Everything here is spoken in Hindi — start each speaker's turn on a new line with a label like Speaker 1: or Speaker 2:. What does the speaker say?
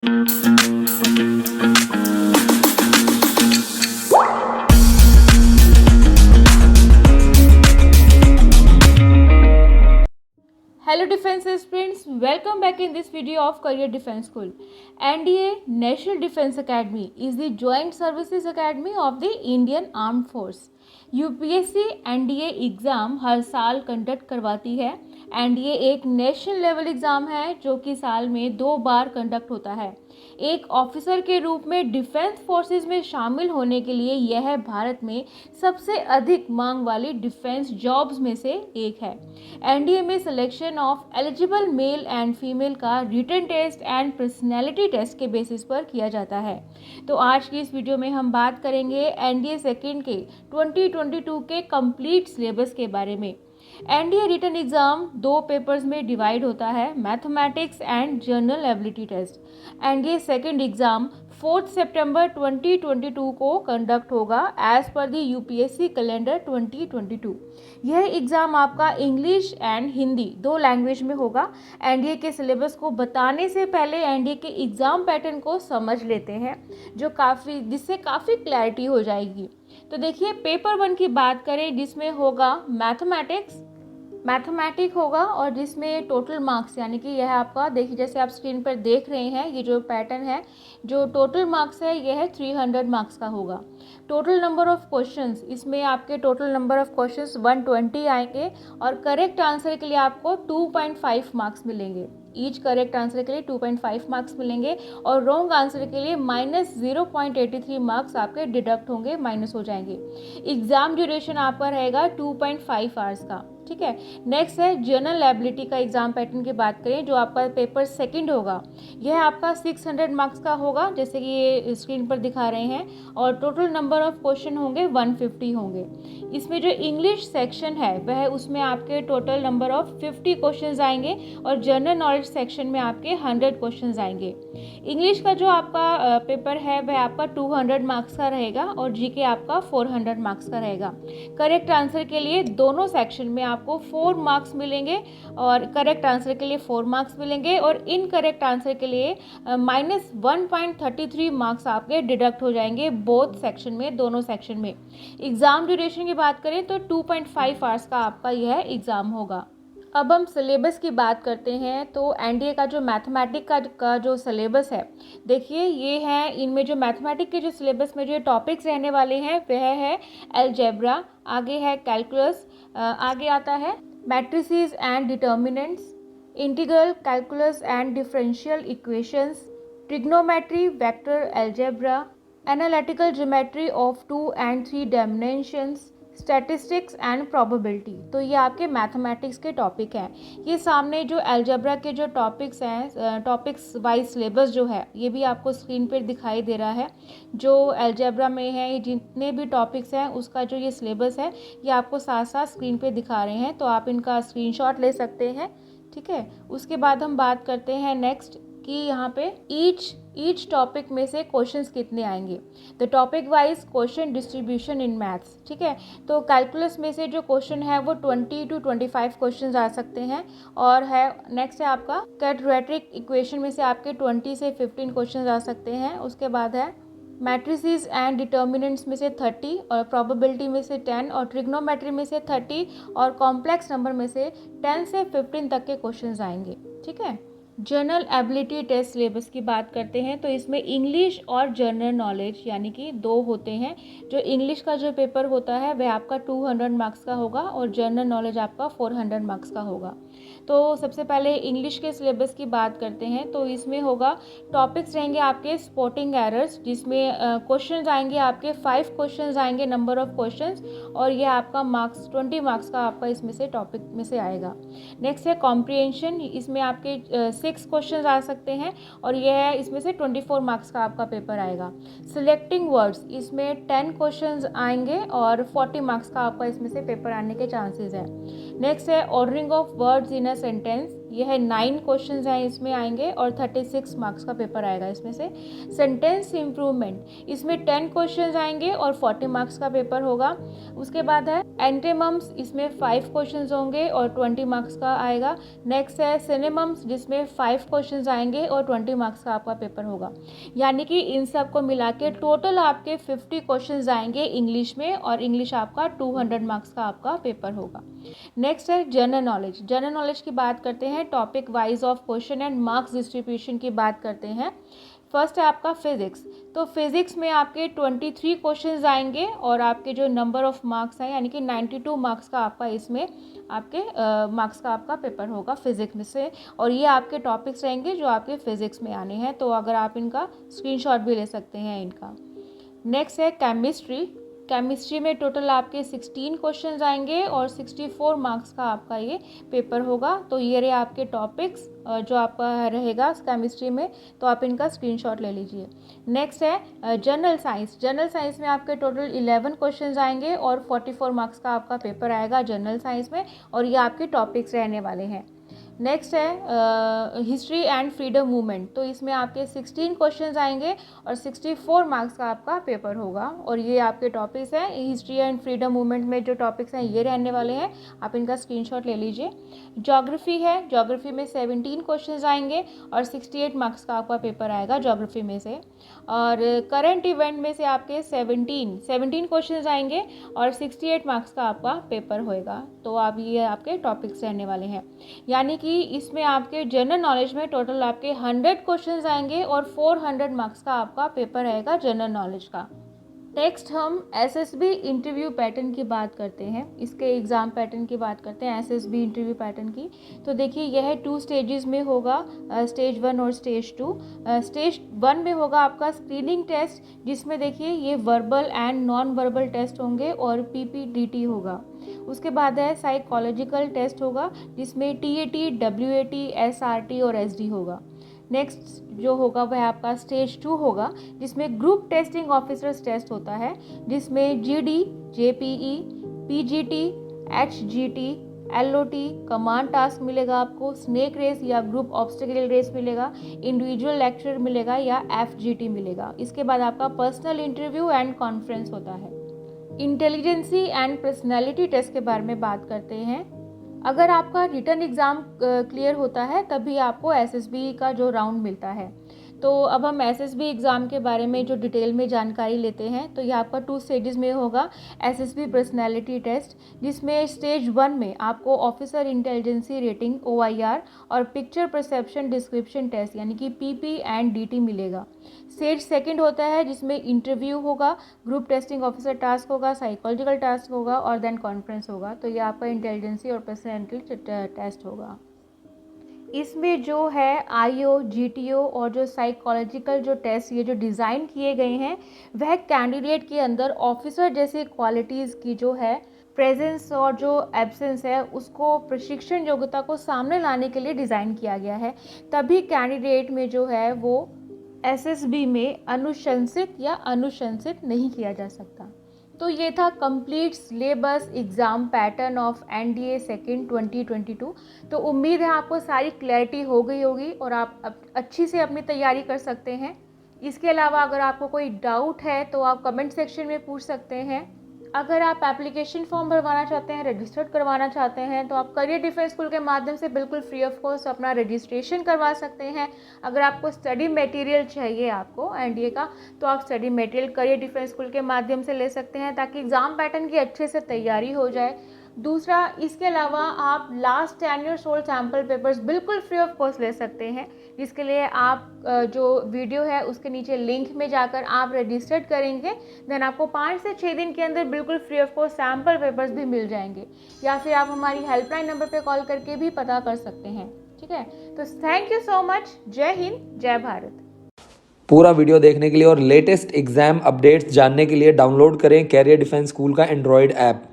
Speaker 1: Hello Defense Aspirants, welcome back in this video of Career Defense School. NDA National Defense Academy is the Joint Services Academy of the Indian Armed Force. UPSC NDA exam हर साल कंडक्ट करवाती है। एनडीए एक नेशनल लेवल एग्ज़ाम है जो कि साल में 2 बार कंडक्ट होता है। एक ऑफिसर के रूप में डिफेंस फोर्सेस में शामिल होने के लिए यह भारत में सबसे अधिक मांग वाली डिफेंस जॉब्स में से एक है। एनडीए में selection of eligible male and female का written test and personality test के बेसिस पर किया जाता है। तो आज की इस वीडियो में हम बात करेंगे एनडीए सेकेंड के 2022 के कंप्लीट सिलेबस के बारे में। एनडीए रिटन एग्ज़ाम 2 पेपर्स में डिवाइड होता है, mathematics and general ability test. NDA second exam 4 सितंबर 2022 को कंडक्ट होगा as per the UPSC calendar 2022। यह एग्ज़ाम आपका इंग्लिश एंड हिंदी 2 लैंग्वेज में होगा। एनडीए के सिलेबस को बताने से पहले एनडीए के एग्ज़ाम पैटर्न को समझ लेते हैं जिससे काफ़ी क्लैरिटी हो जाएगी। तो देखिए, पेपर 1 की बात करें जिसमें होगा मैथमेटिक होगा और जिसमें टोटल मार्क्स यानी कि यह आपका देखिए जैसे आप स्क्रीन पर देख रहे हैं, ये जो पैटर्न है, जो टोटल मार्क्स है यह 300 मार्क्स का होगा। टोटल नंबर ऑफ क्वेश्चंस, इसमें आपके टोटल नंबर ऑफ क्वेश्चंस 120 आएंगे और करेक्ट आंसर के लिए आपको 2.5 मार्क्स मिलेंगे। ईच करेक्ट आंसर के लिए 2.5 मार्क्स मिलेंगे और रॉन्ग आंसर के लिए -0.83 मार्क्स आपके डिडक्ट होंगे, माइनस हो जाएंगे। एग्जाम ड्यूरेशन आपका रहेगा 2.5 आवर्स का। ठीक है, नेक्स्ट है जनरल एबिलिटी का एग्जाम पैटर्न की बात करें जो आपका पेपर सेकंड होगा। यह आपका 600 मार्क्स का होगा जैसे कि ये स्क्रीन पर दिखा रहे हैं और टोटल नंबर ऑफ क्वेश्चन होंगे 150 होंगे। इसमें जो इंग्लिश सेक्शन है वह उसमें आपके टोटल नंबर ऑफ 50 क्वेश्चंस आएंगे और जनरल नॉलेज सेक्शन में आपके 100 क्वेश्चंस आएंगे। इंग्लिश का जो आपका पेपर है वह आपका 200 मार्क्स का रहेगा और जीके आपका 400 मार्क्स का रहेगा। करेक्ट आंसर के लिए दोनों सेक्शन में आपको 4 मार्क्स मिलेंगे और करेक्ट आंसर के लिए 4 मार्क्स मिलेंगे और इनकरेक्ट आंसर के लिए -1.33 मार्क्स आपके डिडक्ट हो जाएंगे बोथ सेक्शन में, दोनों सेक्शन में। एग्जाम ड्यूरेशन की बात करें तो 2.5 आवर्स का आपका यह एग्जाम होगा। अब हम सिलेबस की बात करते हैं तो एनडीए का जो मैथमेटिक का जो सिलेबस है, देखिए ये है, इनमें जो मैथमेटिक के जो सिलेबस में जो टॉपिक्स रहने वाले हैं वह है अलजेब्रा, आगे है कैलकुलस, आगे आता है matrices and determinants, integral calculus and differential equations, trigonometry, vector algebra, analytical geometry of 2 and 3 dimensions, statistics and probability. तो ये आपके मैथमेटिक्स के टॉपिक हैं। ये सामने जो अलजेब्रा के जो टॉपिक्स हैं, टॉपिक्स वाइज सिलेबस जो है ये भी आपको स्क्रीन पर दिखाई दे रहा है। जो अलजेब्रा में है, जितने भी टॉपिक्स हैं उसका जो ये सिलेबस है ये आपको साथ साथ स्क्रीन पे दिखा रहे हैं, तो आप इनका स्क्रीनशॉट ले सकते हैं। ठीक है, उसके बाद हम बात करते हैं नेक्स्ट कि यहाँ पे ईच टॉपिक में से क्वेश्चंस कितने आएंगे। तो topic wise question distribution in maths. ठीक है, तो कैलकुलस में से जो क्वेश्चन है वो 20 to 25 क्वेश्चन आ सकते हैं और है नेक्स्ट है आपका क्वाड्रेटिक इक्वेशन में से आपके 20 से 15 क्वेश्चन आ सकते हैं। उसके बाद है मैट्रिसेस एंड डिटर्मिनेंट्स में से 30 और प्रोबेबिलिटी में से 10 और ट्रिग्नोमेट्री में से 30 और कॉम्प्लेक्स नंबर में से 10 से 15 तक के क्वेश्चंस आएंगे। ठीक है, जनरल एबिलिटी टेस्ट सिलेबस की बात करते हैं तो इसमें इंग्लिश और जनरल नॉलेज यानी कि 2 होते हैं। जो इंग्लिश का जो पेपर होता है वह आपका 200 मार्क्स का होगा और जनरल नॉलेज आपका 400 मार्क्स का होगा। तो सबसे पहले इंग्लिश के सिलेबस की बात करते हैं तो इसमें होगा टॉपिक्स रहेंगे आपके स्पॉटिंग एरर्स, जिसमें क्वेश्चंस आएंगे आपके 5 क्वेश्चंस आएंगे नंबर ऑफ क्वेश्चंस और ये आपका मार्क्स 20 मार्क्स का आपका इसमें से टॉपिक में से आएगा। नेक्स्ट है कॉम्प्रिहेंशन, इसमें आपके 6 क्वेश्चंस आ सकते हैं और यह है इसमें से 24 मार्क्स का आपका पेपर आएगा। सिलेक्टिंग वर्ड्स, इसमें 10 क्वेश्चंस आएंगे और 40 मार्क्स का आपका इसमें से पेपर आने के चांसेस है। नेक्स्ट है ordering of words in a sentence, यह है 9 क्वेश्चंस हैं इसमें आएंगे और 36 मार्क्स का पेपर आएगा इसमें से। सेंटेंस इम्प्रूवमेंट, इसमें 10 क्वेश्चंस आएंगे और 40 मार्क्स का पेपर होगा। उसके बाद है एंटेमम्स, इसमें 5 क्वेश्चंस होंगे और 20 मार्क्स का आएगा। नेक्स्ट है सिनोनिम्स, जिसमें 5 क्वेश्चंस आएंगे और 20 मार्क्स का आपका पेपर होगा। यानी कि इन सब को मिला के टोटल आपके 50 क्वेश्चंस आएंगे इंग्लिश में, और इंग्लिश आपका 200 मार्क्स का आपका पेपर होगा। नेक्स्ट है जनरल नॉलेज। जनरल नॉलेज की बात करते हैं, topic wise of question and marks distribution की बात करते हैं। फर्स्ट है आपका फिजिक्स, तो फिजिक्स में आपके 23 क्वेश्चंस आएंगे और आपके जो नंबर ऑफ मार्क्स हैं यानी कि 92 मार्क्स का आपका इसमें आपके मार्क्स का आपका पेपर होगा फिजिक्स में से, और ये आपके टॉपिक्स रहेंगे जो आपके फिजिक्स में आने हैं। तो अगर आप इनका स्क्रीनशॉट भी ले सकते हैं इनका। नेक्स्ट है केमिस्ट्री। केमिस्ट्री में टोटल आपके 16 क्वेश्चंस आएंगे और 64 मार्क्स का आपका ये पेपर होगा। तो ये रहे आपके टॉपिक्स जो आपका रहेगा केमिस्ट्री में, तो आप इनका स्क्रीनशॉट ले लीजिए। नेक्स्ट है जनरल साइंस। जनरल साइंस में आपके टोटल 11 क्वेश्चंस आएंगे और 44 मार्क्स का आपका पेपर आएगा जनरल साइंस में, और ये आपके टॉपिक्स रहने वाले हैं। नेक्स्ट है हिस्ट्री एंड फ्रीडम मूवमेंट, तो इसमें आपके 16 क्वेश्चंस आएंगे और 64 मार्क्स का आपका पेपर होगा, और ये आपके टॉपिक्स हैं। हिस्ट्री एंड फ्रीडम मूवमेंट में जो टॉपिक्स हैं ये रहने वाले हैं, आप इनका स्क्रीनशॉट ले लीजिए। ज्योग्राफी है, ज्योग्राफी में 17 क्वेश्चंस आएंगे और 68 मार्क्स का आपका पेपर आएगा ज्योग्राफी में से। और करंट इवेंट में से आपके 17 क्वेश्चंस आएंगे और 68 मार्क्स का आपका पेपर होएगा। तो आप ये आपके टॉपिक्स रहने वाले हैं, यानी कि इसमें आपके जनरल नॉलेज में टोटल आपके 100 क्वेश्चंस आएंगे और 400 मार्क्स का आपका पेपर रहेगा जनरल नॉलेज का। नेक्स्ट हम एसएसबी इंटरव्यू पैटर्न की बात करते हैं, इसके एग्ज़ाम पैटर्न की बात करते हैं एसएसबी इंटरव्यू पैटर्न की। तो देखिए यह 2 स्टेजेस में होगा, स्टेज 1 और स्टेज 2। स्टेज 1 में होगा आपका स्क्रीनिंग टेस्ट, जिसमें देखिए ये verbal and non verbal test होंगे और पीपीडीटी होगा। उसके बाद है साइकोलॉजिकल टेस्ट होगा, जिसमें टीएटी, डब्ल्यूएटी, एसआरटी और एसडी होगा। नेक्स्ट जो होगा वह आपका स्टेज 2 होगा, जिसमें ग्रुप टेस्टिंग ऑफिसर्स टेस्ट होता है, जिसमें GD, GPE, PGT, HGT, LOT, command task मिलेगा आपको, स्नेक रेस या ग्रुप ऑब्स्टिकल रेस मिलेगा, इंडिविजुअल लेक्चर मिलेगा या एफजीटी मिलेगा। इसके बाद आपका पर्सनल इंटरव्यू एंड कॉन्फ्रेंस होता है। इंटेलिजेंसी एंड पर्सनैलिटी टेस्ट के बारे में बात करते हैं। अगर आपका रिटन एग्ज़ाम क्लियर होता है तभी आपको एसएसबी का जो राउंड मिलता है। तो अब हम एसएसबी एग्ज़ाम के बारे में जो डिटेल में जानकारी लेते हैं। तो ये आपका 2 स्टेजेस में होगा एसएसबी पर्सनैलिटी टेस्ट, जिसमें स्टेज 1 में आपको ऑफिसर इंटेलिजेंसी रेटिंग OIR और पिक्चर परसेप्शन डिस्क्रिप्शन टेस्ट यानी कि PP एंड DT मिलेगा। स्टेज 2 होता है, जिसमें इंटरव्यू होगा, ग्रुप टेस्टिंग ऑफिसर टास्क होगा, साइकोलॉजिकल टास्क होगा और देन कॉन्फ्रेंस होगा। तो ये आपका इंटेलिजेंसी और पर्सनैलिटी टेस्ट होगा। इसमें जो है IO, GTO और जो साइकोलॉजिकल जो टेस्ट ये जो डिज़ाइन किए गए हैं, वह कैंडिडेट के अंदर ऑफिसर जैसी क्वालिटीज़ की जो है प्रेजेंस और जो एब्सेंस है उसको प्रशिक्षण योग्यता को सामने लाने के लिए डिज़ाइन किया गया है। तभी कैंडिडेट में जो है वो एसएसबी में अनुशंसित या अनुशंसित नहीं किया जा सकता। तो ये था complete syllabus exam pattern of NDA second 2022। तो उम्मीद है आपको सारी क्लैरिटी हो गई होगी और आप अच्छी से अपनी तैयारी कर सकते हैं। इसके अलावा अगर आपको कोई डाउट है तो आप कमेंट सेक्शन में पूछ सकते हैं। अगर आप एप्लीकेशन फॉर्म भरवाना चाहते हैं, रजिस्टर्ड करवाना चाहते हैं, तो आप करियर डिफेंस स्कूल के माध्यम से बिल्कुल फ्री ऑफ कॉस्ट अपना रजिस्ट्रेशन करवा सकते हैं। अगर आपको स्टडी मटेरियल चाहिए आपको NDA का, तो आप study material career defence school के माध्यम से ले सकते हैं, ताकि एग्ज़ाम पैटर्न की अच्छे से तैयारी हो जाए। दूसरा, इसके अलावा आप last 10 years old sample papers बिल्कुल फ्री ऑफ कॉस्ट ले सकते हैं, जिसके लिए आप जो वीडियो है उसके नीचे लिंक में जाकर आप रजिस्टर्ड करेंगे, देन आपको 5 से 6 दिन के अंदर बिल्कुल free of cost sample papers भी मिल जाएंगे, या फिर आप हमारी हेल्पलाइन नंबर पे कॉल करके भी पता कर सकते हैं। ठीक है, तो थैंक यू सो मच। जय हिंद, जय भारत।
Speaker 2: पूरा वीडियो देखने के लिए और लेटेस्ट एग्जाम अपडेट्स जानने के लिए डाउनलोड करें कैरियर डिफेंस स्कूल का एंड्रॉयड ऐप।